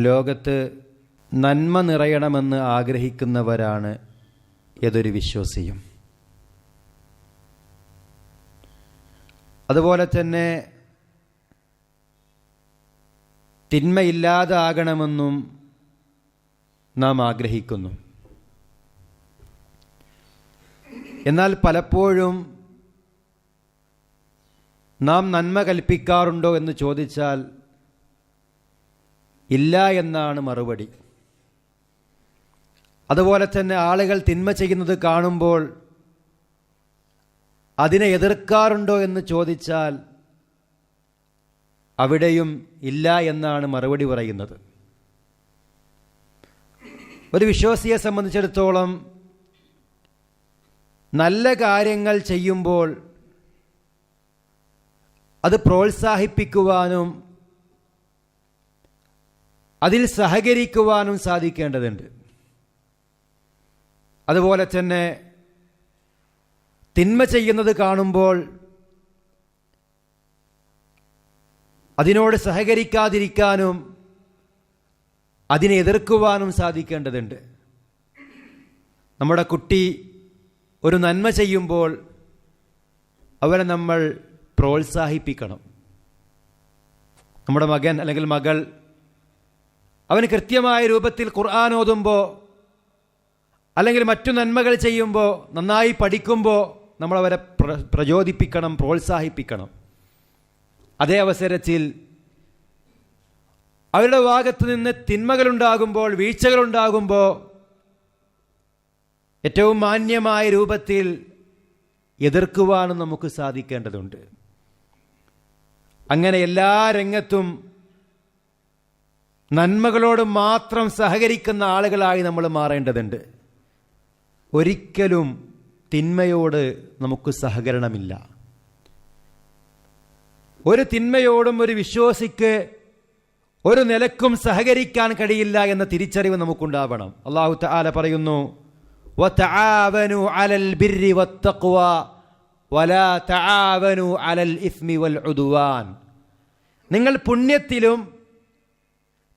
ലോകത്ത് നന്മ നിറയണമെന്ന് ആഗ്രഹിക്കുന്നവരാണ് ഏതൊരു വിശ്വാസിയും. അതുപോലെ തന്നെ തിന്മയില്ലാതാകണമെന്നും നാം ആഗ്രഹിക്കുന്നു. എന്നാൽ പലപ്പോഴും നാം നന്മ കൽപ്പിക്കാറുണ്ടോ എന്ന് ചോദിച്ചാൽ ഇല്ല എന്നാണ് മറുപടി. അതുപോലെ തന്നെ ആളുകൾ തിന്മ ചെയ്യുന്നത് കാണുമ്പോൾ അതിനെ എതിർക്കാറുണ്ടോ എന്ന് ചോദിച്ചാൽ അവിടെയും ഇല്ല എന്നാണ് മറുപടി പറയുന്നത്. ഒരു വിശ്വാസിയെ സംബന്ധിച്ചിടത്തോളം നല്ല കാര്യങ്ങൾ ചെയ്യുമ്പോൾ അത് പ്രോത്സാഹിപ്പിക്കുവാനും അതിൽ സഹകരിക്കുവാനും സാധിക്കേണ്ടതുണ്ട്. അതുപോലെ തന്നെ തിന്മ ചെയ്യുന്നത് കാണുമ്പോൾ അതിനോട് സഹകരിക്കാതിരിക്കാനും അതിനെ എതിർക്കുവാനും സാധിക്കേണ്ടതുണ്ട്. നമ്മുടെ കുട്ടി ഒരു നന്മ ചെയ്യുമ്പോൾ അവരെ നമ്മൾ പ്രോത്സാഹിപ്പിക്കണം. നമ്മുടെ മകൻ അല്ലെങ്കിൽ മകൾ അവന് കൃത്യമായ രൂപത്തിൽ ഖുർആൻ ഓതുമ്പോൾ അല്ലെങ്കിൽ മറ്റു നന്മകൾ ചെയ്യുമ്പോൾ, നന്നായി പഠിക്കുമ്പോൾ നമ്മൾ അവരെ പ്രചോദിപ്പിക്കണം, പ്രോത്സാഹിപ്പിക്കണം. അതേ അവസരത്തിൽ അവരുടെ ഭാഗത്ത് നിന്ന് തിന്മകളുണ്ടാകുമ്പോൾ, വീഴ്ചകളുണ്ടാകുമ്പോൾ ഏറ്റവും മാന്യമായ രൂപത്തിൽ എതിർക്കുവാനും നമുക്ക് സാധിക്കേണ്ടതുണ്ട്. അങ്ങനെ എല്ലാ രംഗത്തും നന്മകളോട് മാത്രം സഹകരിക്കുന്ന ആളുകളായി നമ്മൾ മാറേണ്ടതുണ്ട്. ഒരിക്കലും തിന്മയോട് നമുക്ക് സഹകരണമില്ല. ഒരു തിന്മയോടും ഒരു വിശ്വാസിക്ക് ഒരു നിലക്കും സഹകരിക്കാൻ കഴിയില്ല എന്ന തിരിച്ചറിവ് നമുക്കുണ്ടാവണം. അല്ലാഹു തആല പറയുന്നു, വതആവനു അലൽ ബിർരി വത്തഖ്വ വലാ തആവനു അലൽ ഇസ്മി വൽ ഉദ്വാൻ. നിങ്ങൾ പുണ്യത്തിലും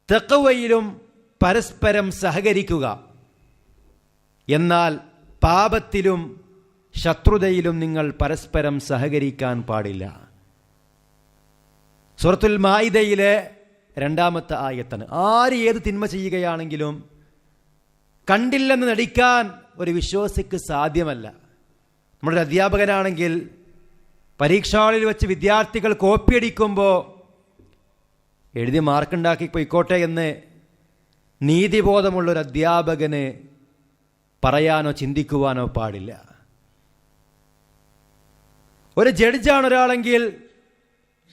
തഖ്വയിലും പരസ്പരം സഹകരിക്കുക, എന്നാൽ പാപത്തിലും ശത്രുതയിലും നിങ്ങൾ പരസ്പരം സഹകരിക്കാൻ പാടില്ല. സൂറത്തുൽ മാഇദയിലെ 2-ാമത്തെ ആയത്താണ്. ആര് ഏത് തിന്മ ചെയ്യുകയാണെങ്കിലും കണ്ടില്ലെന്ന് നടിക്കാൻ ഒരു വിശ്വാസിക്ക് സാധ്യമല്ല. നമ്മുടെ അധ്യാപകനാണെങ്കിൽ പരീക്ഷാളിൽ വെച്ച് വിദ്യാർത്ഥികൾ കോപ്പിയടിക്കുമ്പോൾ എഴുതി മാർക്കുണ്ടാക്കി പോയിക്കോട്ടെ എന്ന് നീതിബോധമുള്ളൊരു അധ്യാപകന് പറയാനോ ചിന്തിക്കുവാനോ പാടില്ല. ഒരു ജഡ്ജാണ് ഒരാളെങ്കിൽ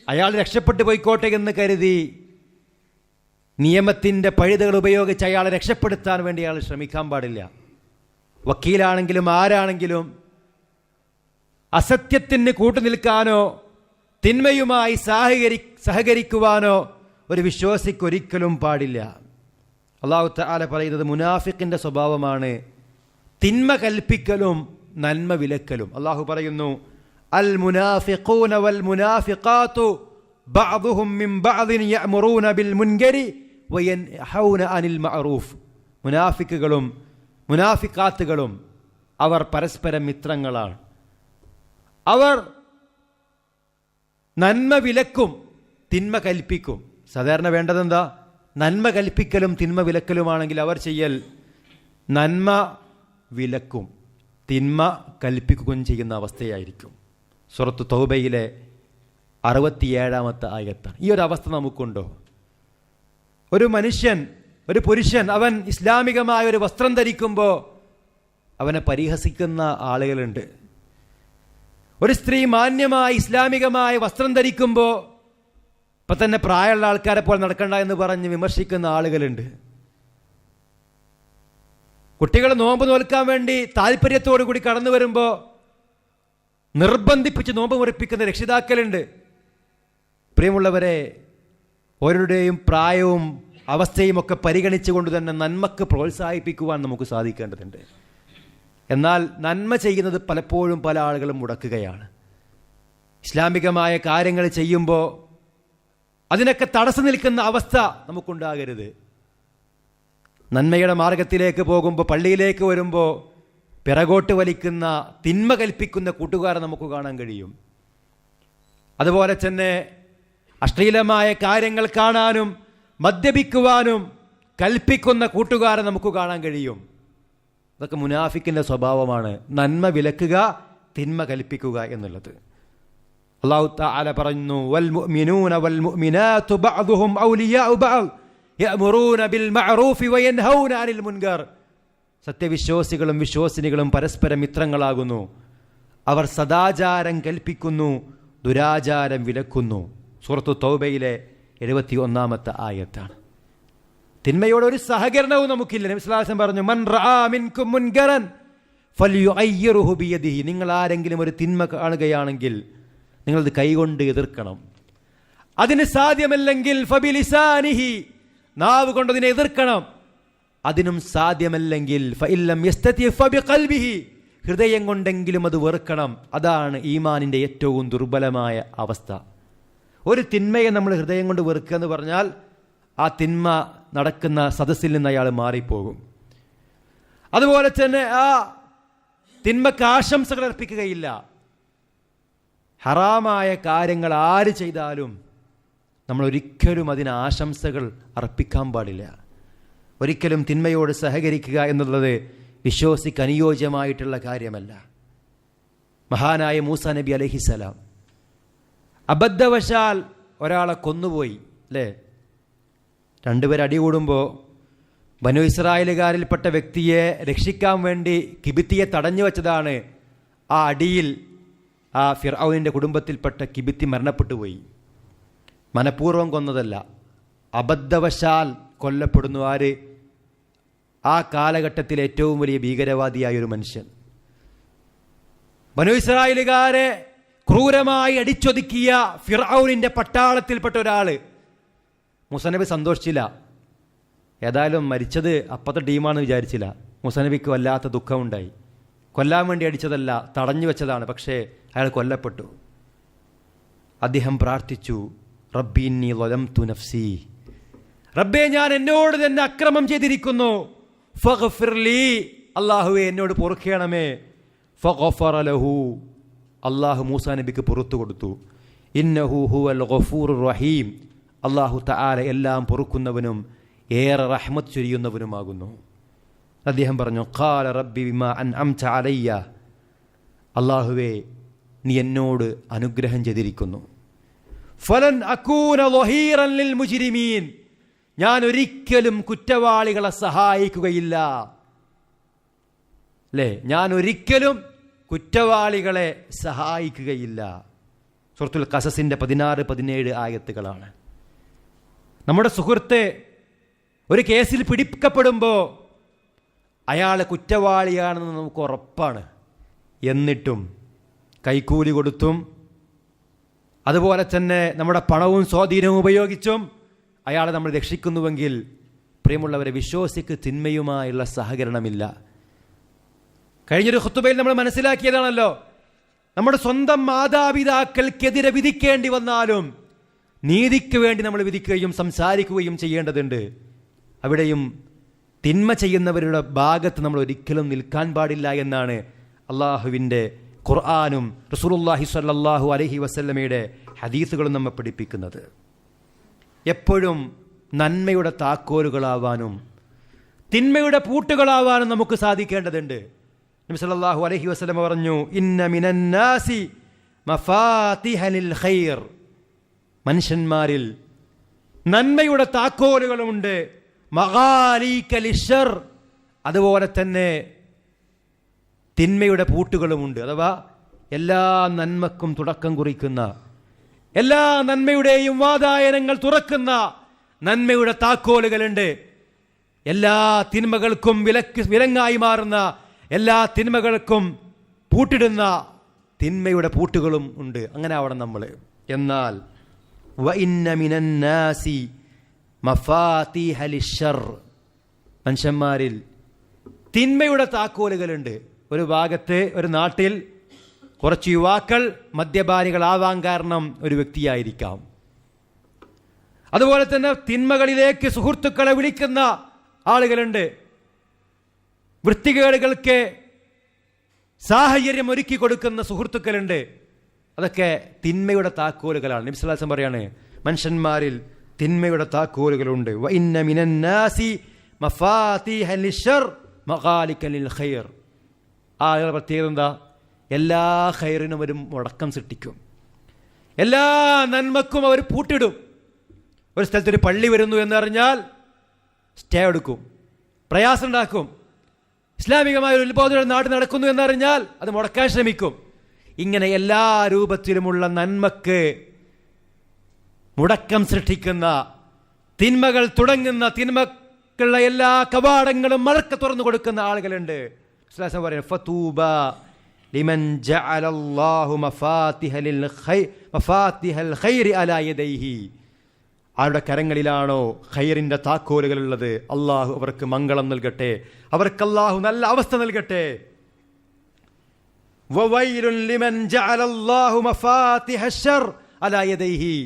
അയാൾ രക്ഷപ്പെട്ടു പോയിക്കോട്ടെ എന്ന് കരുതി നിയമത്തിൻ്റെ പഴുതുകൾ ഉപയോഗിച്ച് അയാളെ രക്ഷപ്പെടുത്താൻ വേണ്ടി അയാൾ ശ്രമിക്കാൻ പാടില്ല. വക്കീലാണെങ്കിലും ആരാണെങ്കിലും അസത്യത്തിന് കൂട്ടുനിൽക്കാനോ തിന്മയുമായി സഹകരിക്കുവാനോ ഒരു വിശ്വാസിക്ക് ഒരിക്കലും പാടില്ല. അല്ലാഹു തആല പറയുന്നത് മുനാഫിഖിന്റെ സ്വഭാവമാണ് തിന്മ കൽപ്പിക്കലും നന്മ വിലക്കലും. അല്ലാഹു പറയുന്നു, അൽ മുനാഫിഖൂന വൽ മുനാഫിഖാതു ബഅദുഹും മിൻ ബഅദിൻ യഅ്മുറൂന ബിൽ മുൻകരി വയൻഹൗന അനിൽ മഅറൂഫ്. മുനാഫിക്കുകളും മുനാഫിഖാത്തുകളും അവർ പരസ്പരം മിത്രങ്ങളാണ്. അവർ നന്മ വിലക്കും തിന്മ കൽപ്പിക്കും. സാധാരണ വേണ്ടതെന്താ? നന്മ കൽപ്പിക്കലും തിന്മ വിലക്കലുമാണെങ്കിൽ അവർ ചെയ്യൽ നന്മ വിലക്കും തിന്മ കൽപ്പിക്കുകയും ചെയ്യുന്ന അവസ്ഥയായിരിക്കും. സൂറത്ത് തൗബയിലെ 67-ാമത്തെ ആയത്താണ്. ഈ ഒരു അവസ്ഥ നമുക്കുണ്ടോ? ഒരു മനുഷ്യൻ, ഒരു പുരുഷൻ, അവൻ ഇസ്ലാമികമായ ഒരു വസ്ത്രം ധരിക്കുമ്പോൾ അവനെ പരിഹസിക്കുന്ന ആളുകളുണ്ട്. ഒരു സ്ത്രീ മാന്യമായ ഇസ്ലാമികമായ വസ്ത്രം ധരിക്കുമ്പോൾ ഇപ്പം തന്നെ പ്രായമുള്ള ആൾക്കാരെ പോലെ നടക്കണ്ട എന്ന് പറഞ്ഞ് വിമർശിക്കുന്ന ആളുകളുണ്ട്. കുട്ടികൾ നോമ്പ് നോൽക്കാൻ വേണ്ടി താല്പര്യത്തോടു കൂടി കടന്നു വരുമ്പോൾ നിർബന്ധിപ്പിച്ച് നോമ്പ് മുറിപ്പിക്കുന്ന രക്ഷിതാക്കളുണ്ട്. പ്രിയമുള്ളവരെ, ഓരോരുടെയും പ്രായവും അവസ്ഥയും ഒക്കെ പരിഗണിച്ചുകൊണ്ട് തന്നെ നന്മക്ക് പ്രോത്സാഹിപ്പിക്കുവാൻ നമുക്ക് സാധിക്കേണ്ടതുണ്ട്. എന്നാൽ നന്മ ചെയ്യുന്നത് പലപ്പോഴും പല ആളുകളും മുടക്കുകയാണ്. ഇസ്ലാമികമായ കാര്യങ്ങൾ ചെയ്യുമ്പോൾ അതിനൊക്കെ തടസ്സം നിൽക്കുന്ന അവസ്ഥ നമുക്കുണ്ടാകരുത്. നന്മയുടെ മാർഗത്തിലേക്ക് പോകുമ്പോൾ, പള്ളിയിലേക്ക് വരുമ്പോൾ പിറകോട്ട് വലിക്കുന്ന, തിന്മ കൽപ്പിക്കുന്ന കൂട്ടുകാരെ നമുക്ക് കാണാൻ കഴിയും. അതുപോലെ തന്നെ അശ്ലീലമായ കാര്യങ്ങൾ കാണാനും മദ്യപിക്കുവാനും കൽപ്പിക്കുന്ന കൂട്ടുകാരെ നമുക്ക് കാണാൻ കഴിയും. അതൊക്കെ മുനാഫിക്കിൻ്റെ സ്വഭാവമാണ്, നന്മ വിലക്കുക, തിന്മ കൽപ്പിക്കുക എന്നുള്ളത്. അല്ലാഹു തആല പറയുന്നു, വൽ മുഅ്മിനൂന വൽ മുഅ്മിനാതു ബഅ്ദുഹും ഔലിയാഉ ബഅദ് യഅ്മുറൂന ബിൽ മഅറൂഫി വയൻഹൗന അനിൽ മുൻകർ. സത്യവിശ്വാസികളും വിശ്വാസിനികളും പരസ്പരം മിത്രങ്ങളാകുന്നു. അവർ സദാചാരം കൽപ്പിക്കുന്നു, ദുരാചാരം വിലക്കുന്നു. സൂറത്തു തൗബയിലെ 71-ാമത്തെ ആയത്താണ്. തിന്മയോട് ഒരു സഹകരണവും നമുക്കില്ല. നബി സ്വല്ലല്ലാഹു അലൈഹി വസല്ലം പറഞ്ഞു, മൻ റആ മിൻകും മുൻകറൻ ഫൽയുഗയ്യിറുഹു ബിയദിഹി. നിങ്ങൾ ആരെങ്കിലും ഒരു തിന്മ കാണുകയാണെങ്കിൽ നിങ്ങളത് കൈകൊണ്ട് എതിർക്കണം. അതിന് സാധ്യമല്ലെങ്കിൽ ഫബിലിസാനിഹി, നാവ് കൊണ്ട് അതിനെ എതിർക്കണം. അതിനും സാധ്യമല്ലെങ്കിൽ ഫഇല്ലം യസ്തതി ഫബിഖൽബിഹി, ഹൃദയം കൊണ്ടെങ്കിലും അത് വെറുക്കണം. അതാണ് ഈമാനിൻ്റെ ഏറ്റവും ദുർബലമായ അവസ്ഥ. ഒരു തിന്മയെ നമ്മൾ ഹൃദയം കൊണ്ട് വെറുക്കുക എന്ന് പറഞ്ഞാൽ ആ തിന്മ നടക്കുന്ന സദസ്സിൽ നിന്ന് അയാൾ മാറിപ്പോകും. അതുപോലെ തന്നെ ആ തിന്മക്ക് ആശംസകൾ അർപ്പിക്കുകയില്ല. ഹറാമായ കാര്യങ്ങൾ ആര് ചെയ്താലും നമ്മൾ ഒരിക്കലും അതിന് ആശംസകൾ അർപ്പിക്കാൻ പാടില്ല. ഒരിക്കലും തിന്മയോട് സഹകരിക്കുക എന്നുള്ളത് വിശ്വാസിക്ക് അനുയോജ്യമായിട്ടുള്ള കാര്യമല്ല. മഹാനായ മൂസാ നബി അലൈഹിസ്സലാം അബദ്ധവശാൽ ഒരാളെ കൊന്നുപോയി, അല്ലേ? രണ്ടുപേർ അടികൂടുമ്പോൾ ബനു ഇസ്രായേലുകാരിൽപ്പെട്ട വ്യക്തിയെ രക്ഷിക്കാൻ വേണ്ടി കിബിത്തിയെ തടഞ്ഞു വെച്ചതാണ്. ആ അടിയിൽ ആ ഫിർഔനിൻ്റെ കുടുംബത്തിൽപ്പെട്ട കിബിത്തി മരണപ്പെട്ടു പോയി. മനഃപൂർവ്വം കൊന്നതല്ല, അബദ്ധവശാൽ കൊല്ലപ്പെടുന്നു. ആര്? ആ കാലഘട്ടത്തിൽ ഏറ്റവും വലിയ ഭീകരവാദിയായ ഒരു മനുഷ്യൻ. ബനു ഇസ്രായേലുകാരെ ക്രൂരമായി അടിച്ചൊതുക്കിയ ഫിർഔനിൻ്റെ പട്ടാളത്തിൽപ്പെട്ട ഒരാൾ. മൂസാ നബി സന്തോഷിച്ചില്ല. ഏതായാലും മരിച്ചത് അപ്പത്തെ ടീമാണെന്ന് വിചാരിച്ചില്ല. മൂസാ നബിക്ക് വല്ലാത്ത ദുഃഖമുണ്ടായി. കൊല്ലാൻ വേണ്ടി അടിച്ചതല്ല, തടഞ്ഞു വെച്ചതാണ്. പക്ഷേ അയാൾ കൊല്ലപ്പെട്ടു. അദ്ദേഹം പ്രാർത്ഥിച്ചു, റബ്ബി ഇന്നി ളലംതു നഫ്സി, റബ്ബേ ഞാൻ എന്നോട് തന്നെ അക്രമം ചെയ്തിരിക്കുന്നു, ഫഗ്ഫിർ ലീ, അല്ലാഹുവേ എന്നോട് പൊറുക്കണമേ. ഫഗഫറ ലഹു, അല്ലാഹു മൂസാ നബിക്ക് പുറത്തു കൊടുത്തു. ഇന്നഹു ഹുവൽ ഗഫൂറുർ റഹീം, അല്ലാഹു തആല എല്ലാം പൊറുക്കുന്നവനും ഏറെ റഹ്മത്ത് ചൊരിയുന്നവനുമാകുന്നു. അദ്ദേഹം പറഞ്ഞു, ഖാല റബ്ബി ബിമാ അൻഅംത അലയ്യ, അല്ലാഹുവേ നീ എന്നോട് അനുഗ്രഹം ചെയ്തിരിക്കുന്നു. ഫലൻ അകൂന ളഹീറൻ ലിൽ മുജ്രിമീൻ, ഞാൻ ഒരിക്കലും കുറ്റവാളികളെ സഹായിക്കുകയില്ല. അല്ലേ? ഞാൻ ഒരിക്കലും കുറ്റവാളികളെ സഹായിക്കുകയില്ല. സൂറത്തുൽ ഖസസിന്റെ 16-17 ആയത്തുകളാണ്. നമ്മുടെ സുഹൃത്ത് ഒരു കേസിൽ പിടിക്കപ്പെടുമ്പോൾ അയാൾ കുറ്റവാളിയാണെന്ന് നമുക്ക് ഉറപ്പാണ്. എന്നിട്ടും കൈക്കൂലി കൊടുത്തും അതുപോലെ തന്നെ നമ്മുടെ പണവും സ്വാധീനവും ഉപയോഗിച്ചും അയാളെ നമ്മൾ രക്ഷിക്കുന്നുവെങ്കിൽ, പ്രിയമുള്ളവരെ, വിശ്വാസിക്ക് തിന്മയുമായുള്ള സഹകരണമില്ല. കഴിഞ്ഞൊരു ഖുതുബയിൽ നമ്മൾ മനസ്സിലാക്കിയതാണല്ലോ, നമ്മുടെ സ്വന്തം മാതാപിതാക്കൾക്കെതിരെ വിധിക്കേണ്ടി വന്നാലും നീതിക്ക് വേണ്ടി നമ്മൾ വിധിക്കുകയും സംസാരിക്കുകയും ചെയ്യേണ്ടതുണ്ട്. അവിടെയും തിന്മ ചെയ്യുന്നവരുടെ ഭാഗത്ത് നമ്മൾ ഒരിക്കലും നിൽക്കാൻ പാടില്ല എന്നാണ് അള്ളാഹുവിൻ്റെ ഖുർആനും റസൂലുള്ളാഹി സ്വല്ലല്ലാഹു അലൈഹി വസല്ലമയുടെ ഹദീസുകളും നമ്മെ പഠിപ്പിക്കുന്നത്. എപ്പോഴും നന്മയുടെ താക്കോലുകളാവാനും തിന്മയുടെ പൂട്ടുകളാവാനും നമുക്ക് സാധിക്കേണ്ടതുണ്ട്. നബി സല്ലല്ലാഹു അലൈഹി വസല്ലം പറഞ്ഞു, ഇന്ന മിനന്നാസി മഫാതിഹലിൽ ഖൈർ, മനുഷ്യന്മാരിൽ നന്മയുടെ താക്കോലുകളുമുണ്ട്, മഗാലീക ലിശ്ശർ, അതുപോലെ തന്നെ തിന്മയുടെ പൂട്ടുകളുമുണ്ട്. അഥവാ എല്ലാ നന്മക്കും തുടക്കം കുറിക്കുന്ന, എല്ലാ നന്മയുടെയും വാതായനങ്ങൾ തുറക്കുന്ന നന്മയുടെ താക്കോലുകളുണ്ട്. എല്ലാ തിന്മകൾക്കും വിലങ്ങായി മാറുന്ന, എല്ലാ തിന്മകൾക്കും പൂട്ടിടുന്ന തിന്മയുടെ പൂട്ടുകളും ഉണ്ട്. അങ്ങനെ ആവണം നമ്മൾ. എന്നാൽ വഇന്ന മിനന്നാസി മഫാതിഹ ലിശ്ശർ, മനുഷ്യന്മാരിൽ തിന്മയുടെ താക്കോലുകളുണ്ട്. ഒരു ഭാഗത്ത് ഒരു നാട്ടിൽ കുറച്ച് യുവാക്കൾ മദ്യപാനികളാവാൻ കാരണം ഒരു വ്യക്തിയായിരിക്കാം. അതുപോലെ തന്നെ തിന്മകളിലേക്ക് സുഹൃത്തുക്കളെ വിളിക്കുന്ന ആളുകളുണ്ട്. വൃത്തികേടുകൾക്ക് സാഹചര്യം ഒരുക്കി കൊടുക്കുന്ന സുഹൃത്തുക്കളുണ്ട്. അതൊക്കെ തിന്മയുടെ താക്കോലുകളാണ്. നബി സല്ലല്ലാഹു അലൈഹി വസല്ലം പറയാണ്, മനുഷ്യന്മാരിൽ തിന്മയുടെ താക്കോലുകളുണ്ട്. വ ഇന്ന മിനന്നാസി മഫാത്തിഹൻ ലിശ്ശർ മഗാലികൻ ലിൽ ഖൈർ. ആളുകളുടെ പ്രത്യേകത എന്താ? എല്ലാ ഖൈറിനും ഒരു മുടക്കം സൃഷ്ടിക്കും, എല്ലാ നന്മക്കും അവർ പൂട്ടിടും. ഒരു സ്ഥലത്തൊരു പള്ളി വരുന്നു എന്നറിഞ്ഞാൽ സ്റ്റേ എടുക്കും, പ്രയാസം ഉണ്ടാക്കും. ഇസ്ലാമികമായ ഒരു ഉത്ബോധനം നാട്ടിൽ നടക്കുന്നു എന്നറിഞ്ഞാൽ അത് മുടക്കാൻ ശ്രമിക്കും. ഇങ്ങനെ എല്ലാ രൂപത്തിലുമുള്ള നന്മക്ക് മുടക്കം സൃഷ്ടിക്കുന്ന, തിന്മകൾ തുടങ്ങുന്ന, തിന്മക്കുള്ള എല്ലാ കവാടങ്ങളും മലർക്ക തുറന്നു കൊടുക്കുന്ന ആളുകളുണ്ട്. ഫതൂബ ലിമൻ ജഅലല്ലാഹു മഫാത്തിഹൽ ഖൈരി അലാ യദൈഹി. ആരുടെ കരങ്ങളിലാണോ ഖൈറിന്റെ താക്കോലുകൾ ഉള്ളത്, അള്ളാഹു അവർക്ക് മംഗളം നൽകട്ടെ, അവർക്ക് അള്ളാഹു നല്ല അവസ്ഥ നൽകട്ടെ. വവൈലുൻ ലിമൻ ജഅലല്ലാഹു മഫാത്തിഹശ്ശർ അലാ യദൈഹി.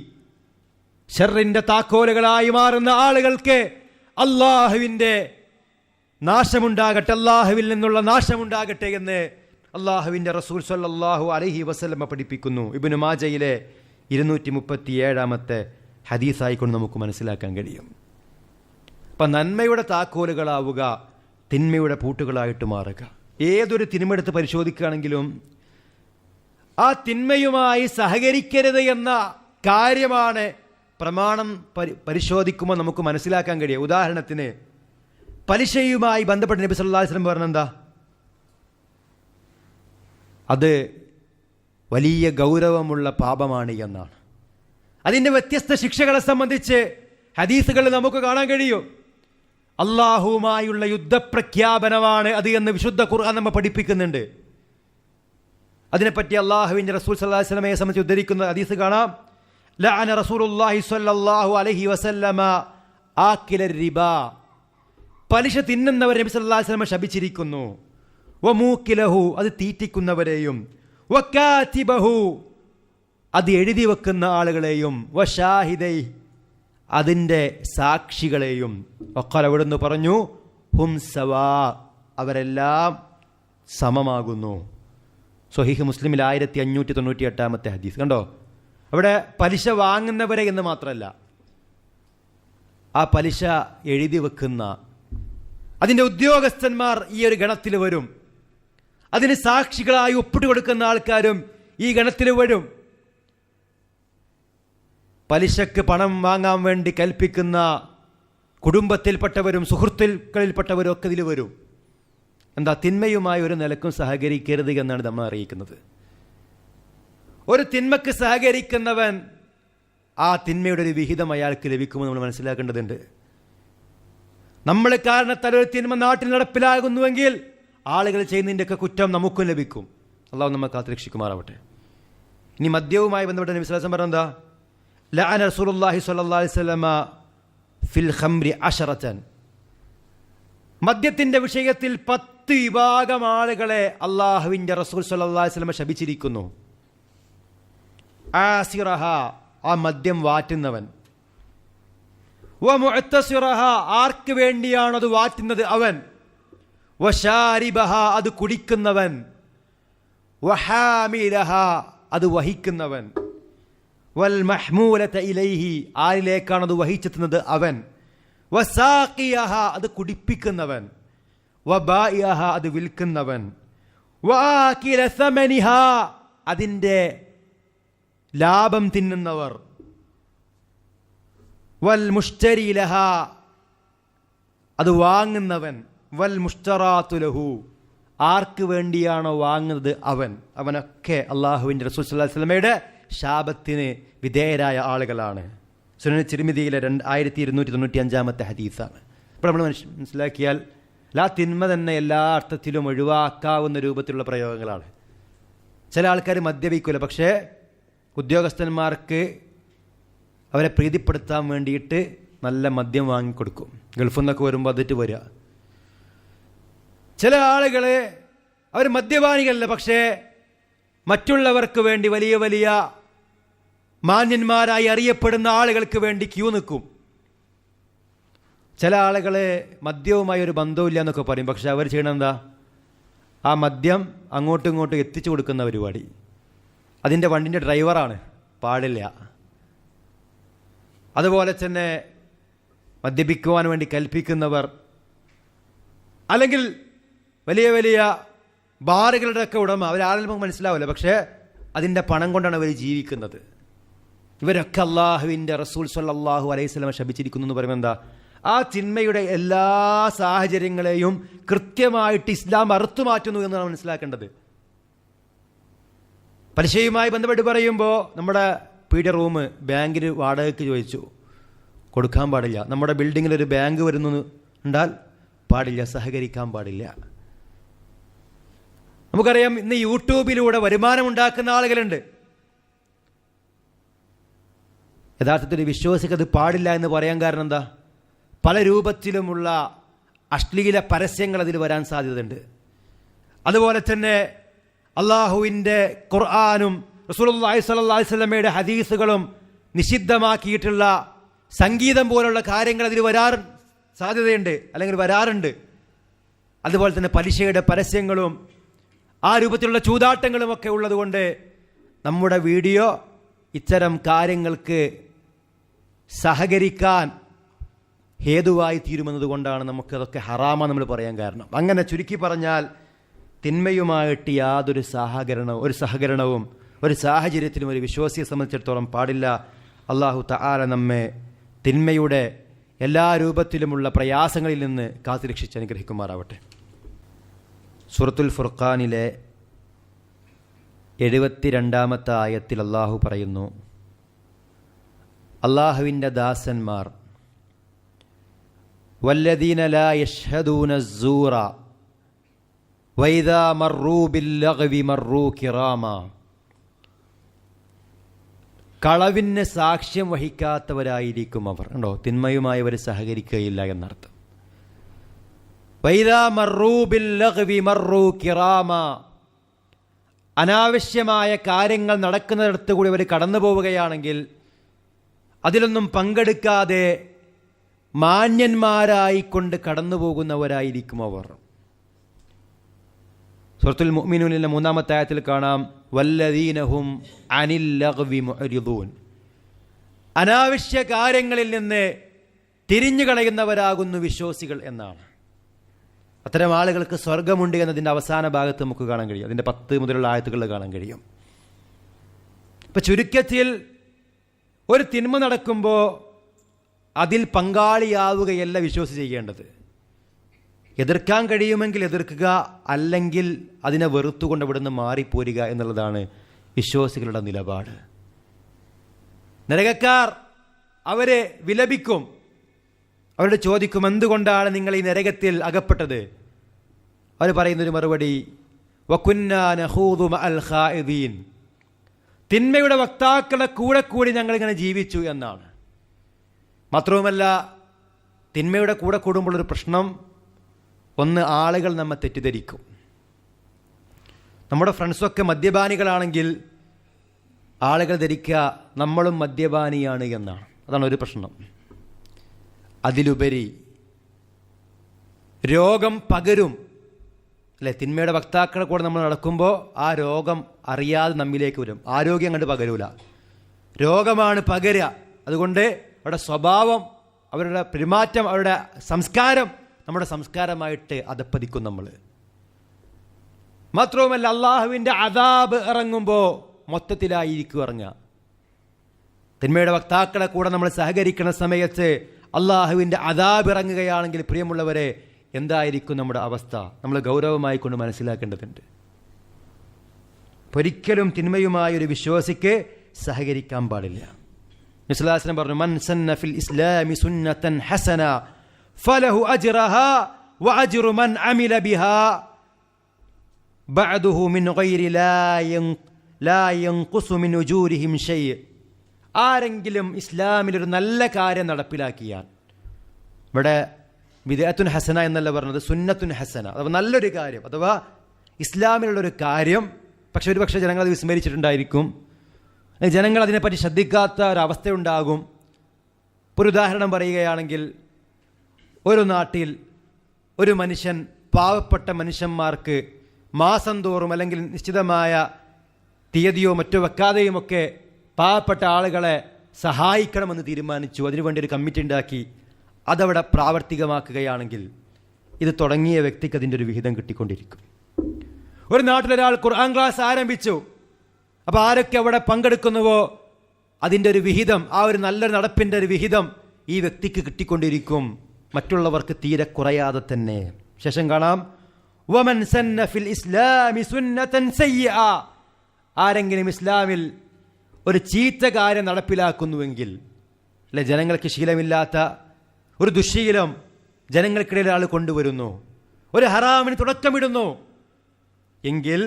ഷർറിന്റെ താക്കോലുകളായി മാറുന്ന ആളുകൾക്ക് അള്ളാഹുവിന്റെ നാശമുണ്ടാകട്ടെ, അള്ളാഹുവിൽ നിന്നുള്ള നാശമുണ്ടാകട്ടെ എന്ന് അള്ളാഹുവിന്റെ റസൂൽ സ്വല്ലല്ലാഹു അലൈഹി വസല്ലമ പഠിപ്പിക്കുന്നു. ഇബ്നു മാജയിലെ 237 ഹദീസായിക്കൊണ്ട് നമുക്ക് മനസ്സിലാക്കാൻ കഴിയും. അപ്പം നന്മയുടെ താക്കോലുകളാവുക, തിന്മയുടെ പൂട്ടുകളായിട്ട് മാറുക. ഏതൊരു തിന്മയെടുത്ത് പരിശോധിക്കുകയാണെങ്കിലും ആ തിന്മയുമായി സഹകരിക്കരുത് എന്ന കാര്യമാണ് പ്രമാണം പരിശോധിക്കുമ്പോൾ നമുക്ക് മനസ്സിലാക്കാൻ കഴിയും. ഉദാഹരണത്തിന് പലിശയുമായി ബന്ധപ്പെട്ട് നബി സല്ലല്ലാഹു അലൈഹി വസല്ലം പറഞ്ഞെന്താ? അത് വലിയ ഗൗരവമുള്ള പാപമാണ് എന്നാണ്. അതിൻ്റെ വ്യത്യസ്ത ശിക്ഷകളെ സംബന്ധിച്ച് ഹദീസുകളിൽ നമുക്ക് കാണാൻ കഴിയും. അള്ളാഹുവുമായുള്ള യുദ്ധപ്രഖ്യാപനമാണ് അത് എന്ന് വിശുദ്ധ ഖുർആൻ നമ്മെ പഠിപ്പിക്കുന്നുണ്ട്. അതിനെപ്പറ്റി അള്ളാഹുവിൻ്റെ റസൂൽ സല്ലല്ലാഹു അലൈഹി വസല്ലമയെ സംബന്ധിച്ച് ഉദ്ധരിക്കുന്ന ഹദീസ് കാണാം. ലഅന റസൂലുള്ളാഹി സ്വല്ലല്ലാഹു അലൈഹി വസല്ലമ ആക്കില റിബാ. പലിശ തിന്നുന്നവരെ നബി സല്ലല്ലാഹു അലൈഹി വസല്ലമ ശപിച്ചിരിക്കുന്നു. വമൂക്കിലഹു, അത് തീറ്റിക്കുന്നവരെയും, വകാതിബഹു, അത് എഴുതി വെക്കുന്ന ആളുകളെയും, വശാഹിദൈ, അതിൻ്റെ സാക്ഷികളെയും. വഖാല, അവിടുന്ന് പറഞ്ഞു, ഹും സവാ, അവരെല്ലാം സമമാകുന്നു. സ്വഹീഹ് മുസ്ലിമിൽ 1598 ഹദീസ്. കണ്ടോ, അവിടെ പലിശ വാങ്ങുന്നവരെ എന്ന് മാത്രമല്ല, ആ പലിശ എഴുതി വെക്കുന്ന അതിൻ്റെ ഉദ്യോഗസ്ഥന്മാർ ഈ ഒരു ഗണത്തിൽ വരും. അതിന് സാക്ഷികളായി ഒപ്പിട്ട് കൊടുക്കുന്ന ആൾക്കാരും ഈ ഗണത്തിൽ വരും. പലിശക്ക് പണം വാങ്ങാൻ വേണ്ടി കൽപ്പിക്കുന്ന കുടുംബത്തിൽപ്പെട്ടവരും സുഹൃത്തുക്കളിൽപ്പെട്ടവരും ഒക്കെ ഇതിൽ വരും. എന്താ? തിന്മയുമായി ഒരു നിലക്കും സഹകരിക്കരുത് എന്നാണ് നമ്മൾ അറിയിക്കുന്നത്. ഒരു തിന്മക്ക് സഹകരിക്കുന്നവൻ ആ തിന്മയുടെ ഒരു വിഹിതം അയാൾക്ക് ലഭിക്കുമെന്ന് നമ്മൾ മനസ്സിലാക്കേണ്ടതുണ്ട്. നമ്മൾ കാരണത്താൽ ഒരു തിന്മ നാട്ടിൽ നടപ്പിലാകുന്നുവെങ്കിൽ ആളുകൾ ചെയ്യുന്നതിൻ്റെയൊക്കെ കുറ്റം നമുക്കും ലഭിക്കും. അള്ളാഹു നമ്മെ കാത്തുരക്ഷിക്കുമാറാവട്ടെ. ഇനി മദ്യവുമായി ബന്ധപ്പെട്ട നബി സല്ലല്ലാഹു അലൈഹി വസല്ലം പറഞ്ഞെന്താ? ലഅന റസൂലുള്ളാഹി സ്വല്ലല്ലാഹു അലൈഹി വസല്ലമ ഫിൽ ഖംരി 10. മദ്യത്തിൻ്റെ വിഷയത്തിൽ 10 വിഭാഗം ആളുകളെ അള്ളാഹുവിൻ്റെ റസൂൽ സ്വല്ലല്ലാഹു അലൈഹി വസല്ലമ ശപിച്ചിരിക്കുന്നു. ആസിറഹ, ആ മദ്യം വാറ്റുന്നവൻ. വമുഅ്തസിറഹ, ആർക്ക് വേണ്ടിയാണത് വാറ്റുന്നത് അവൻ. വശാരിബഹ, അത് കുടിക്കുന്നവൻ. വഹാമിലഹ, അത് വഹിക്കുന്നവൻ. വൽ മഹ്മൂലത ഇലൈഹി, ആരിലേക്കാണത് വഹിച്ചെത്തുന്നത് അവൻ. വസാഖിയഹ, അത് കുടിപ്പിക്കുന്നവൻ. വബായിഅഹ, അത് വിൽക്കുന്നവൻ. വആകില സമനിഹ, അതിൻ്റെ ലാഭം തിന്നുന്നവർ. വൽ മുഷ്തരി ലഹ, അത് വാങ്ങുന്നവൻ. വൽ മുഷ്തറാത്തു ലഹു, ആർക്ക് വേണ്ടിയാണോ വാങ്ങുന്നത് അവനൊക്കെ അള്ളാഹുവിൻ്റെ റസൂൽ സല്ലല്ലാഹു അലൈഹി വസല്ലമയുടെ ശാപത്തിന് വിധേയരായ ആളുകളാണ്. സുനൻ തിർമിദിയിലെ 2295 ഹദീസാണ്. ഇപ്പോൾ നമ്മൾ മനസ്സിലാക്കിയാൽ ആ തിന്മ തന്നെ എല്ലാ അർത്ഥത്തിലും ഒഴിവാക്കാവുന്ന രൂപത്തിലുള്ള പ്രയോഗങ്ങളാണ്. ചില ആൾക്കാർ മദ്യപിക്കില്ല, പക്ഷേ ഉദ്യോഗസ്ഥന്മാർക്ക് അവരെ പ്രീതിപ്പെടുത്താൻ വേണ്ടിയിട്ട് നല്ല മദ്യം വാങ്ങിക്കൊടുക്കും. ഗൾഫിൽ നിന്നൊക്കെ വരുമ്പോൾ അതിട്ട് വരിക. ചില ആളുകൾ അവർ മദ്യപാനികളല്ല, പക്ഷേ മറ്റുള്ളവർക്ക് വേണ്ടി വലിയ വലിയ മാന്യന്മാരായി അറിയപ്പെടുന്ന ആളുകൾക്ക് വേണ്ടി ക്യൂ നിൽക്കും. ചില ആളുകൾ മദ്യവുമായി ഒരു ബന്ധവുമില്ല എന്നൊക്കെ പറയും. പക്ഷെ അവർ ചെയ്യണം എന്താ? ആ മദ്യം അങ്ങോട്ടും ഇങ്ങോട്ടും എത്തിച്ചു കൊടുക്കുന്ന പരിപാടി. അതിൻ്റെ വണ്ടിൻ്റെ ഡ്രൈവറാണ്, പാടില്ല. അതുപോലെ തന്നെ മദ്യപിക്കുവാൻ വേണ്ടി കൽപ്പിക്കുന്നവർ, അല്ലെങ്കിൽ വലിയ വലിയ ബാറുകളുടെയൊക്കെ ഉടമ, അവരാരും നമുക്ക് മനസ്സിലാവില്ല, പക്ഷേ അതിൻ്റെ പണം കൊണ്ടാണ് അവർ ജീവിക്കുന്നത്. ഇവരൊക്കെ അള്ളാഹുവിൻ്റെ റസൂൽ സ്വല്ലല്ലാഹു അലൈഹി വസല്ലം ശപിച്ചിരിക്കുന്നു എന്ന് പറയുമ്പോൾ എന്താ? ആ തിന്മയുടെ എല്ലാ സാഹചര്യങ്ങളെയും കൃത്യമായിട്ട് ഇസ്ലാം അറുത്തുമാറ്റുന്നു എന്നാണ് മനസ്സിലാക്കേണ്ടത്. പലിശയുമായി ബന്ധപ്പെട്ട് പറയുമ്പോൾ നമ്മുടെ പീഡിയ റൂം ബാങ്കിന് വാടകയ്ക്ക് ചോദിച്ചു, കൊടുക്കാൻ പാടില്ല. നമ്മുടെ ബിൽഡിങ്ങിലൊരു ബാങ്ക് വരുന്നു ഉണ്ടാൽ പാടില്ല, സഹകരിക്കാൻ പാടില്ല. നമുക്കറിയാം, ഇന്ന് യൂട്യൂബിലൂടെ വരുമാനം ഉണ്ടാക്കുന്ന ആളുകളുണ്ട്. യഥാർത്ഥത്തിൽ വിശ്വാസിക്ക് അത് പാടില്ല എന്ന് പറയാൻ കാരണം എന്താ? പല രൂപത്തിലുമുള്ള അശ്ലീല പരസ്യങ്ങൾ അതിൽ വരാൻ സാധ്യതയുണ്ട്. അതുപോലെ തന്നെ അള്ളാഹുവിൻ്റെ ഖുർആനും റസൂലുള്ളാഹി സ്വല്ലല്ലാഹു അലൈഹി വസല്ലമയുടെ ഹദീസുകളും നിഷിദ്ധമാക്കിയിട്ടുള്ള സംഗീതം പോലുള്ള കാര്യങ്ങൾ അതിൽ വരാൻ സാധ്യതയുണ്ട്, അല്ലെങ്കിൽ വരാറുണ്ട്. അതുപോലെ തന്നെ പലിശയുടെ പരസ്യങ്ങളും ആ രൂപത്തിലുള്ള ചൂതാട്ടങ്ങളും ഒക്കെ ഉള്ളതുകൊണ്ട് നമ്മുടെ വീഡിയോ ഇത്തരം കാര്യങ്ങൾക്ക് സഹകരിക്കാൻ ഹേതുവായി തീരുമെന്നതുകൊണ്ടാണ് നമുക്കതൊക്കെ ഹറാമാണ് നമ്മൾ പറയാൻ കാരണം. അങ്ങനെ ചുരുക്കി പറഞ്ഞാൽ തിന്മയുമായിട്ട് യാതൊരു സഹകരണവും ഒരു സാഹചര്യത്തിലും ഒരു വിശ്വാസിയെ സംബന്ധിച്ചിടത്തോളം പാടില്ല. അല്ലാഹു തആല നമ്മെ തിന്മയുടെ എല്ലാ രൂപത്തിലുമുള്ള പ്രയാസങ്ങളിൽ നിന്ന് കാത്തുരക്ഷിച്ച് അനുഗ്രഹിക്കുമാറാവട്ടെ. സൂറത്തുൽ ഫുർഖാനിലെ 72-ാമത്തെ ആയത്തിൽ അള്ളാഹു പറയുന്നു, അള്ളാഹുവിൻ്റെ ദാസന്മാർ വല്ലദീന ലാ യശ്ഹദൂന അസ്സൂറ വഇദാ മർറൂ ബില്ലഗ്വി മർറൂ കിറാമ, കളവിന് സാക്ഷ്യം വഹിക്കാത്തവരായിരിക്കും അവർ. ഉണ്ടോ? തിന്മയുമായി അവർ സഹകരിക്കുകയില്ല എന്നർത്ഥം. വൈദാ മർറൂ ബില്ലഗ്വി മർറൂ കിറാമ, അനാവശ്യമായ കാര്യങ്ങൾ നടക്കുന്നിടത്ത് കൂടി അവർ കടന്നു പോവുകയാണെങ്കിൽ അതിലൊന്നും പങ്കെടുക്കാതെ മാന്യന്മാരായിക്കൊണ്ട് കടന്നു പോകുന്നവരായിരിക്കും അവർ. സൂറത്തുൽ മുഅ്മിനൂനിലെ 3-ാമത്തെ ആയത്തിൽ കാണാം, വല്ലദീനഹും അനിൽ ലഗ്വി മുഅ്രിദൂൻ, അനാവശ്യ കാര്യങ്ങളിൽ നിന്ന് തിരിഞ്ഞു കളയുന്നവരാകുന്നു വിശ്വാസികൾ എന്നാണ്. അത്തരം ആളുകൾക്ക് സ്വർഗമുണ്ട് എന്നതിൻ്റെ അവസാന ഭാഗത്ത് നമുക്ക് കാണാൻ കഴിയും. അതിൻ്റെ 10 മുതലുള്ള ആയത്തുകളിൽ കാണാൻ കഴിയും. ഇപ്പം ചുരുക്കത്തിൽ ഒരു തിന്മ നടക്കുമ്പോൾ അതിൽ പങ്കാളിയാവുകയല്ല വിശ്വാസി ചെയ്യേണ്ടത്. എതിർക്കാൻ കഴിയുമെങ്കിൽ എതിർക്കുക, അല്ലെങ്കിൽ അതിനെ വെറുത്തുകൊണ്ട് ഇവിടുന്ന് മാറിപ്പോരുക എന്നുള്ളതാണ് വിശ്വാസികളുടെ നിലപാട്. നരകക്കാർ അവരെ വിലപിക്കും, അവരോട് ചോദിക്കും, എന്തുകൊണ്ടാണ് നിങ്ങൾ ഈ നരകത്തിൽ അകപ്പെട്ടത്? അവർ പറയുന്നൊരു മറുപടി, വകുന്നാ നഖൂദു മഅൽ ഖാഇദീൻ, തിന്മയുടെ വക്താക്കളെ കൂടി ഞങ്ങളിങ്ങനെ ജീവിച്ചു എന്നാണ്. മാത്രവുമല്ല, തിന്മയുടെ കൂടെ കൂടുമ്പോഴൊരു പ്രശ്നം, ഒന്ന്, ആളുകൾ നമ്മെ തെറ്റിദ്ധരിക്കും. നമ്മുടെ ഫ്രണ്ട്സൊക്കെ മദ്യപാനികളാണെങ്കിൽ ആളുകൾ ധരിക്കുക നമ്മളും മദ്യപാനിയാണ് എന്നാണ്. അതാണ് ഒരു പ്രശ്നം. അതിലുപരി രോഗം പകരും, അല്ലെ? തിന്മയുടെ വക്താക്കളെ കൂടെ നമ്മൾ നടക്കുമ്പോൾ ആ രോഗം അറിയാതെ നമ്മിലേക്ക് വരും. ആരോഗ്യം കണ്ട് പകരൂല, രോഗമാണ് പകരുക. അതുകൊണ്ട് അവരുടെ സ്വഭാവം, അവരുടെ പെരുമാറ്റം, അവരുടെ സംസ്കാരം നമ്മുടെ സംസ്കാരമായിട്ട് അധപ്പതിക്കും നമ്മൾ. മാത്രവുമല്ല, അള്ളാഹുവിൻ്റെ അദാബ് ഇറങ്ങുമ്പോൾ മൊത്തത്തിലായിരിക്കും ഇറങ്ങുക. തിന്മയുടെ വക്താക്കളെ കൂടെ നമ്മൾ സഹകരിക്കുന്ന സമയത്ത് അള്ളാഹുവിൻ്റെ അദാബ് ഇറങ്ങുകയാണെങ്കിൽ, പ്രിയമുള്ളവരെ, എന്തായിരിക്കും നമ്മുടെ അവസ്ഥ? നമ്മൾ ഗൗരവമായി കൊണ്ട് മനസ്സിലാക്കേണ്ടതുണ്ട്. ഒരിക്കലും തിന്മയുമായ ഒരു വിശ്വാസിക്ക് സഹകരിക്കാൻ പാടില്ല. നബി സല്ലല്ലാഹു അലൈഹി വസല്ലം പറഞ്ഞു, മൻ സന്ന ഫിൽ ഇസ്ലാമി സുന്നതൻ ഹസന ഫലഹു അജ്റഹാ വഅജ്റു മൻ അമില ബിഹാ ബഅദഹു മിൻ ഗൈരി ലാ യൻഖുസു മിൻ ഉജൂരിഹിം ഷൈഅ. ആരെങ്കിലും ഇസ്ലാമിലൊരു നല്ല കാര്യം നടപ്പിലാക്കിയാൽ, ഇവിടെ ബിദ്അത്തുൻ ഹസന എന്നല്ല പറഞ്ഞത്, സുന്നത്തുൻ ഹസന, അഥവാ നല്ലൊരു കാര്യം, അഥവാ ഇസ്ലാമിലുള്ളൊരു കാര്യം. പക്ഷെ ഒരുപക്ഷെ ജനങ്ങൾ അത് വിസ്മരിച്ചിട്ടുണ്ടായിരിക്കും, ജനങ്ങൾ അതിനെപ്പറ്റി ശ്രദ്ധിക്കാത്ത ഒരവസ്ഥയുണ്ടാകും. ഒരു ഉദാഹരണം പറയുകയാണെങ്കിൽ, ഒരു നാട്ടിൽ ഒരു മനുഷ്യൻ പാവപ്പെട്ട മനുഷ്യന്മാർക്ക് മാസം തോറും അല്ലെങ്കിൽ നിശ്ചിതമായ തീയതിയോ മറ്റോ വെക്കാതെയുമൊക്കെ പാവപ്പെട്ട ആളുകളെ സഹായിക്കണമെന്ന് തീരുമാനിച്ചു. അതിനുവേണ്ടി ഒരു കമ്മിറ്റി ഉണ്ടാക്കി അതവിടെ പ്രാവർത്തികമാക്കുകയാണെങ്കിൽ ഇത് തുടങ്ങിയ വ്യക്തിക്ക് അതിൻ്റെ ഒരു വിഹിതം കിട്ടിക്കൊണ്ടിരിക്കും. ഒരു നാട്ടിലൊരാൾ ഖുർആൻ ക്ലാസ് ആരംഭിച്ചു. അപ്പോൾ ആരൊക്കെ അവിടെ പങ്കെടുക്കുന്നുവോ അതിൻ്റെ ഒരു വിഹിതം, ആ ഒരു നല്ലൊരു നടപ്പിൻ്റെ ഒരു വിഹിതം ഈ വ്യക്തിക്ക് കിട്ടിക്കൊണ്ടിരിക്കും, മറ്റുള്ളവർക്ക് തീരെ കുറയാതെ തന്നെ. ശേഷം കാണാം, വമൻ സന്ന ഫിൽ ഇസ്ലാമി സുന്നതൻ സയ്യിഅ, ആരെങ്കിലും ഇസ്ലാമിൽ ഒരു ചീത്ത കാര്യം നടപ്പിലാക്കുന്നുവെങ്കിൽ, അല്ലെ ജനങ്ങൾക്ക് ശീലമില്ലാത്ത ഒരു ദുശ്ശീലം ജനങ്ങൾക്കിടയിൽ ആൾ കൊണ്ടുവരുന്നു, ഒരു ഹറാമിന് തുടക്കമിടുന്നു എങ്കിൽ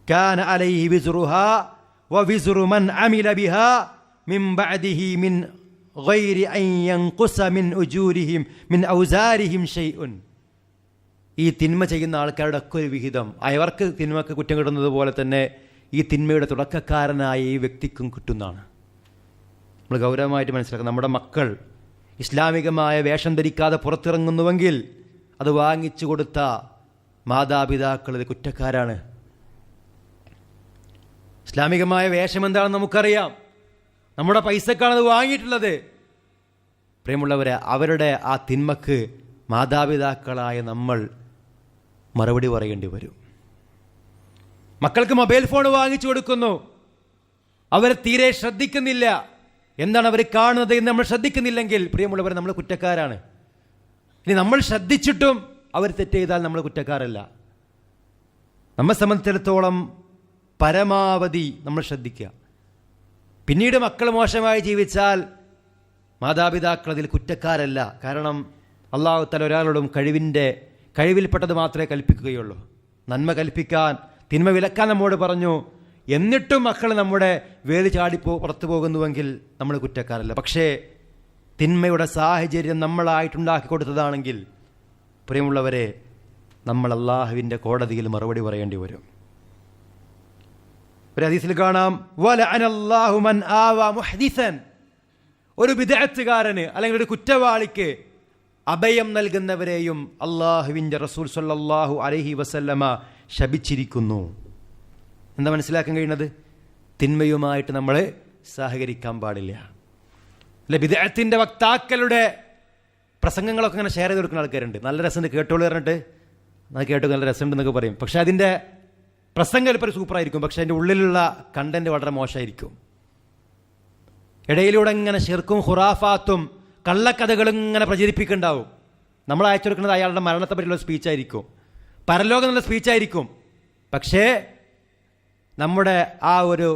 കാന അലൈഹി വിസ്റുഹാ വവിസ്റു മൻ അമില ബിഹാ മിൻ ബഅദിഹി മിൻ ഗൈരി അൻ യൻഖുസ മിൻ ഉജൂരിഹിം മിൻ ഔസാരിഹിം ഷൈഉൻ. ഈ തിന്മ ചെയ്യുന്ന ആൾക്കാരുടെ ഒക്കെ ഒരു വിഹിതം അവർക്ക് തിന്മക്ക് കുറ്റം കിട്ടുന്നത് പോലെ തന്നെ ഈ തിന്മയുടെ തുടക്കക്കാരനായ ഈ വ്യക്തിക്കും കിട്ടുന്നതാണ്. നമ്മൾ ഗൗരവമായിട്ട് മനസ്സിലാക്കുക. നമ്മുടെ മക്കൾ ഇസ്ലാമികമായ വേഷം ധരിക്കാതെ പുറത്തിറങ്ങുന്നുവെങ്കിൽ അത് വാങ്ങിച്ചു കൊടുത്ത മാതാപിതാക്കൾ ഇത് കുറ്റക്കാരാണ്. ഇസ്ലാമികമായ വേഷം എന്താണെന്ന് നമുക്കറിയാം, നമ്മുടെ പൈസക്കാണ് അത് വാങ്ങിയിട്ടുള്ളത്. പ്രിയമുള്ളവരെ, അവരുടെ ആ തിന്മക്ക് മാതാപിതാക്കളായ നമ്മൾ മറുപടി പറയേണ്ടി വരും. മക്കൾക്ക് മൊബൈൽ ഫോൺ വാങ്ങിച്ചു കൊടുക്കുന്നു, അവർ തീരെ ശ്രദ്ധിക്കുന്നില്ല, എന്താണ് അവർ കാണുന്നത് എന്ന് നമ്മൾ ശ്രദ്ധിക്കുന്നില്ലെങ്കിൽ പ്രിയമുള്ളവർ നമ്മൾ കുറ്റക്കാരാണ്. ഇനി നമ്മൾ ശ്രദ്ധിച്ചിട്ടും അവർ തെറ്റ് ചെയ്താൽ നമ്മൾ കുറ്റക്കാരല്ല. നമ്മെ സംബന്ധിച്ചിടത്തോളം പരമാവധി നമ്മൾ ശ്രദ്ധിക്കുക. പിന്നീട് മക്കൾ മോശമായി ജീവിച്ചാൽ മാതാപിതാക്കൾ അതിൽ കുറ്റക്കാരല്ല. കാരണം അല്ലാഹു തആല ഒരാളോടും കഴിവിൽപ്പെട്ടത് മാത്രമേ കൽപ്പിക്കുകയുള്ളൂ. നന്മ കൽപ്പിക്കാൻ തിന്മ വിലക്കാൻ നമ്മോട് പറഞ്ഞു. എന്നിട്ടും മക്കൾ നമ്മുടെ വേലി പുറത്തു പോകുന്നുവെങ്കിൽ നമ്മൾ കുറ്റക്കാരല്ല. പക്ഷേ തിന്മയുടെ സാഹചര്യം നമ്മളായിട്ടുണ്ടാക്കി കൊടുത്തതാണെങ്കിൽ പ്രിയമുള്ളവരെ, നമ്മൾ അല്ലാഹുവിൻ്റെ കോടതിയിൽ മറുപടി പറയേണ്ടി വരും. ഒരു ഹദീസിൽ കാണാം, വലഅനല്ലാഹു മൻ ആവാ മുഹ്ദിസൻ, ഒരു ബിദ്അത്തുകാരന് അല്ലെങ്കിൽ ഒരു കുറ്റവാളിക്ക് അഭയം നൽകുന്നവരെയും അല്ലാഹുവിൻ്റെ റസൂൽ സ്വല്ലല്ലാഹു അലൈഹി വസല്ലമ ശപിച്ചിരിക്കുന്നു. എന്താ മനസ്സിലാക്കാൻ കഴിയുന്നത്? തിന്മയുമായിട്ട് നമ്മൾ സഹകരിക്കാൻ പാടില്ല. അല്ലെ, ബിദ്അത്തിന്റെ വക്താക്കളുടെ പ്രസംഗങ്ങളൊക്കെ ഇങ്ങനെ ഷെയർ ചെയ്ത് കൊടുക്കുന്ന ആൾക്കാരുണ്ട്. നല്ല രസമുണ്ട്, കേട്ടോളൂ പറഞ്ഞിട്ട് അത് കേട്ടു നല്ല രസമുണ്ടെന്നൊക്കെ പറയും. പക്ഷെ അതിൻ്റെ പ്രസംഗം ഇപ്പോൾ സൂപ്പറായിരിക്കും, പക്ഷെ അതിൻ്റെ ഉള്ളിലുള്ള കണ്ടന്റ് വളരെ മോശമായിരിക്കും. ഇടയിലൂടെ ഇങ്ങനെ ശിർക്കും ഖുറാഫാത്തും കള്ളക്കഥകളും ഇങ്ങനെ പ്രചരിപ്പിക്കുന്നുണ്ടാവും. നമ്മൾ അയച്ചു കൊടുക്കുന്നത് അയാളുടെ മരണത്തെ പറ്റിയുള്ള സ്പീച്ചായിരിക്കും, പരലോകം എന്നുള്ള സ്പീച്ചായിരിക്കും. പക്ഷേ നമ്മുടെ ആ ഒരു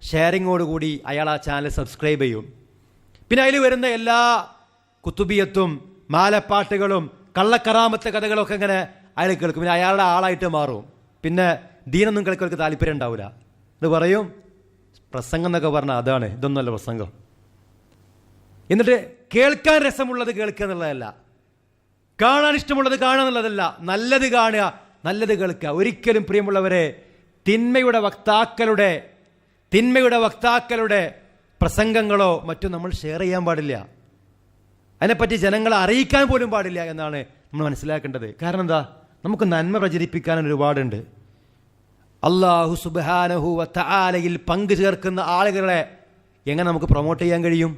ഷെയറിങ്ങോടുകൂടി അയാൾ ആ ചാനൽ സബ്സ്ക്രൈബ് ചെയ്യും. പിന്നെ അതിൽ വരുന്ന എല്ലാ കുത്തുബിയത്തും മാലപ്പാട്ടുകളും കള്ളക്കറാമത്തെ കഥകളൊക്കെ ഇങ്ങനെ അയാൾ കേൾക്കും. പിന്നെ അയാളുടെ ആളായിട്ട് മാറും. പിന്നെ ദീനൊന്നും കേൾക്കൾക്ക് താല്പര്യം ഉണ്ടാവില്ല. ഇത് പറയും പ്രസംഗം എന്നൊക്കെ പറഞ്ഞാൽ അതാണ്, ഇതൊന്നുമല്ല പ്രസംഗം. എന്നിട്ട് കേൾക്കാൻ രസമുള്ളത് കേൾക്കുക എന്നുള്ളതല്ല, കാണാൻ ഇഷ്ടമുള്ളത് കാണുക എന്നുള്ളതല്ല, നല്ലത് കാണുക, നല്ലത് കേൾക്കുക. ഒരിക്കലും പ്രിയമുള്ളവരെ തിന്മയുടെ വക്താക്കളുടെ പ്രസംഗങ്ങളോ മറ്റോ നമ്മൾ ഷെയർ ചെയ്യാൻ പാടില്ല. അതിനെപ്പറ്റി ജനങ്ങളെ അറിയിക്കാൻ പോലും പാടില്ല എന്നാണ് നമ്മൾ മനസ്സിലാക്കേണ്ടത്. കാരണം എന്താ, നമുക്ക് നന്മ പ്രചരിപ്പിക്കാൻ ഒരുപാടുണ്ട്. അല്ലാഹു സുബ്ഹാനഹു വ തആലയിൽ പങ്കു ചേർക്കുന്ന ആളുകളെ എങ്ങനെ നമുക്ക് പ്രൊമോട്ട് ചെയ്യാൻ കഴിയും?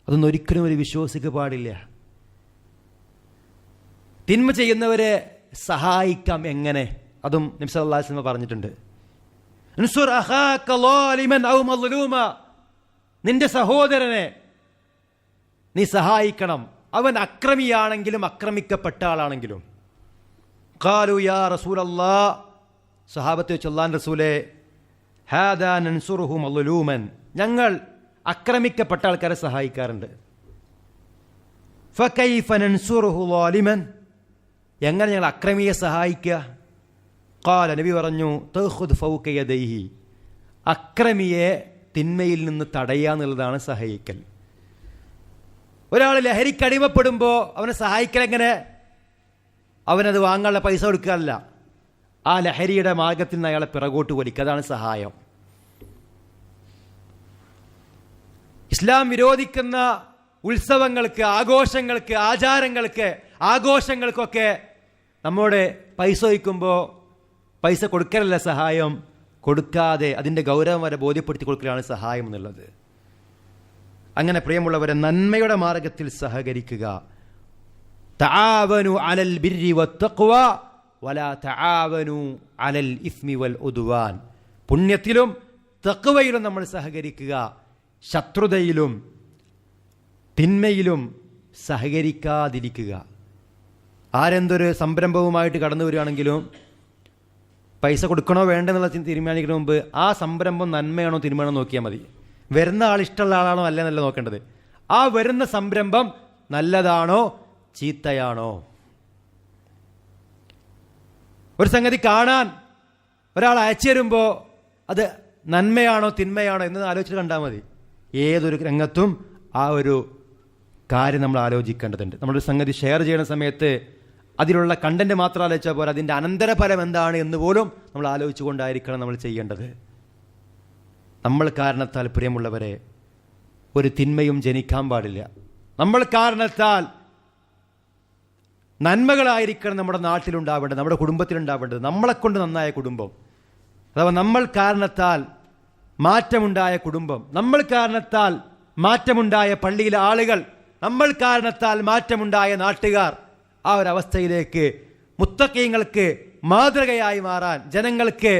അതൊന്നും ഒരിക്കലും ഒരു വിശ്വാസിക്ക് പാടില്ല. തിന്മ ചെയ്യുന്നവരെ സഹായിക്കാം എങ്ങനെ? അതും നബി സല്ലല്ലാഹു അലൈഹി വസല്ലം പറഞ്ഞിട്ടുണ്ട്. അൻസുർ അഖാക ളാലിമൻ ഔ മദ്ലൂമ, നിന്റെ സഹോദരനെ നീ സഹായിക്കണം, അവൻ അക്രമിയാണെങ്കിലും ആക്രമിക്കപ്പെട്ട ആളാണെങ്കിലും. ഖാലു യാ റസൂലല്ലാഹ്, സഹാബത്ത് വെച്ച് അല്ലാഹുവിൻ്റെ റസൂലേ, ഹാദാ നൻസുറുഹു മദ്ലൂമൻ, ഞങ്ങൾ ആക്രമിക്കപ്പെട്ട ആൾക്കാരെ സഹായിക്കാറുണ്ട്. ഫകൈഫ നൻസുറുഹു ളാലിമൻ, എങ്ങനെ ഞങ്ങൾ അക്രമിയെ സഹായിക്കുക? ഖാല, നബി പറഞ്ഞു, തഖുദ് ഫൗക യദൈഹി, അക്രമിയെ തിന്മയിൽ നിന്ന് തടയുക എന്നുള്ളതാണ് സഹായിക്കൽ. ഒരാൾ ലഹരിക്ക് അടിമപ്പെടുമ്പോൾ അവനെ സഹായിക്കൽ എങ്ങനെ? അവനത് വാങ്ങാനുള്ള പൈസ കൊടുക്കാനല്ല, ആ ലഹരിയുടെ മാർഗത്തിൽ നിന്ന് അയാളെ പിറകോട്ട് വലിക്കുക, അതാണ് സഹായം. ഇസ്ലാം വിരോധിക്കുന്ന ഉത്സവങ്ങൾക്ക്, ആഘോഷങ്ങൾക്ക്, ആഘോഷങ്ങൾക്കൊക്കെ നമ്മോട് പൈസ വയ്ക്കുമ്പോൾ പൈസ കൊടുക്കലല്ല സഹായം, കൊടുക്കാതെ അതിൻ്റെ ഗൗരവം വരെ ബോധ്യപ്പെടുത്തി കൊടുക്കലാണ് സഹായം എന്നുള്ളത്. അങ്ങനെ പ്രിയമുള്ളവരെ, നന്മയുടെ മാർഗത്തിൽ സഹകരിക്കുക. തആവനു അലൽ ബിർരി വത്തഖ്വ വലാ തആവനു അലൽ ഇസ്മി വൽ ഉദ്വാൻ. പുണ്യത്തിലും തഖ്വയിലും നമ്മൾ സഹകരിക്കുക, ശത്രുതയിലും തിന്മയിലും സഹകരിക്കാതിരിക്കുക. ആരെന്തൊരു സംരംഭവുമായിട്ട് കടന്നു വരികയാണെങ്കിലും പൈസ കൊടുക്കണോ വേണ്ടെന്നുള്ള തീരുമാനിക്കുന്നതിന് മുമ്പ് ആ സംരംഭം നന്മയാണോ തിന്മയാണോ നോക്കിയാൽ മതി. വരുന്ന ആൾ ഇഷ്ടമുള്ള ആളാണോ അല്ലെന്നല്ല നോക്കേണ്ടത്, ആ വരുന്ന സംരംഭം നല്ലതാണോ ചീത്തയാണോ. ഒരു സംഗതി കാണാൻ ഒരാൾ അയച്ചു തരുമ്പോൾ അത് നന്മയാണോ തിന്മയാണോ എന്ന് ആലോചിച്ച് കണ്ടാൽ മതി. ഏതൊരു രംഗത്തും ആ ഒരു കാര്യം നമ്മൾ ആലോചിക്കേണ്ടതുണ്ട്. നമ്മളൊരു സംഗതി ഷെയർ ചെയ്യുന്ന സമയത്ത് അതിലുള്ള കണ്ടന്റ് മാത്രം ആലോചിച്ചാൽ പോരാ, അതിൻ്റെ അനന്തരഫലം എന്താണ് എന്ന് പോലും നമ്മൾ ആലോചിച്ചുകൊണ്ടായിരിക്കണം നമ്മൾ ചെയ്യേണ്ടത്. നമ്മൾ കാരണത്താൽ പ്രിയമുള്ളവരെ ഒരു തിന്മയും ജനിക്കാൻ പാടില്ല. നമ്മൾ കാരണത്താൽ നന്മകളായിരിക്കണം നമ്മുടെ നാട്ടിലുണ്ടാവേണ്ടത്, നമ്മുടെ കുടുംബത്തിലുണ്ടാവേണ്ടത്, നമ്മളെക്കൊണ്ട് നന്നായ കുടുംബം. അഥവാ നമ്മൾ കാരണത്താൽ മാറ്റമുണ്ടായ കുടുംബം, നമ്മൾ കാരണത്താൽ മാറ്റമുണ്ടായ പള്ളിയിലെ ആളുകൾ, നമ്മൾ കാരണത്താൽ മാറ്റമുണ്ടായ നാട്ടുകാർ. ആ ഒരവസ്ഥയിലേക്ക് മുത്തഖീങ്ങൾക്ക് മാതൃകയായി മാറാൻ, ജനങ്ങൾക്ക്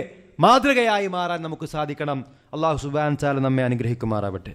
മാതൃകയായി മാറാൻ നമുക്ക് സാധിക്കണം. അല്ലാഹു സുബ്ഹാനഹു വ തആല നമ്മെ അനുഗ്രഹിക്കുമാറാവട്ടെ.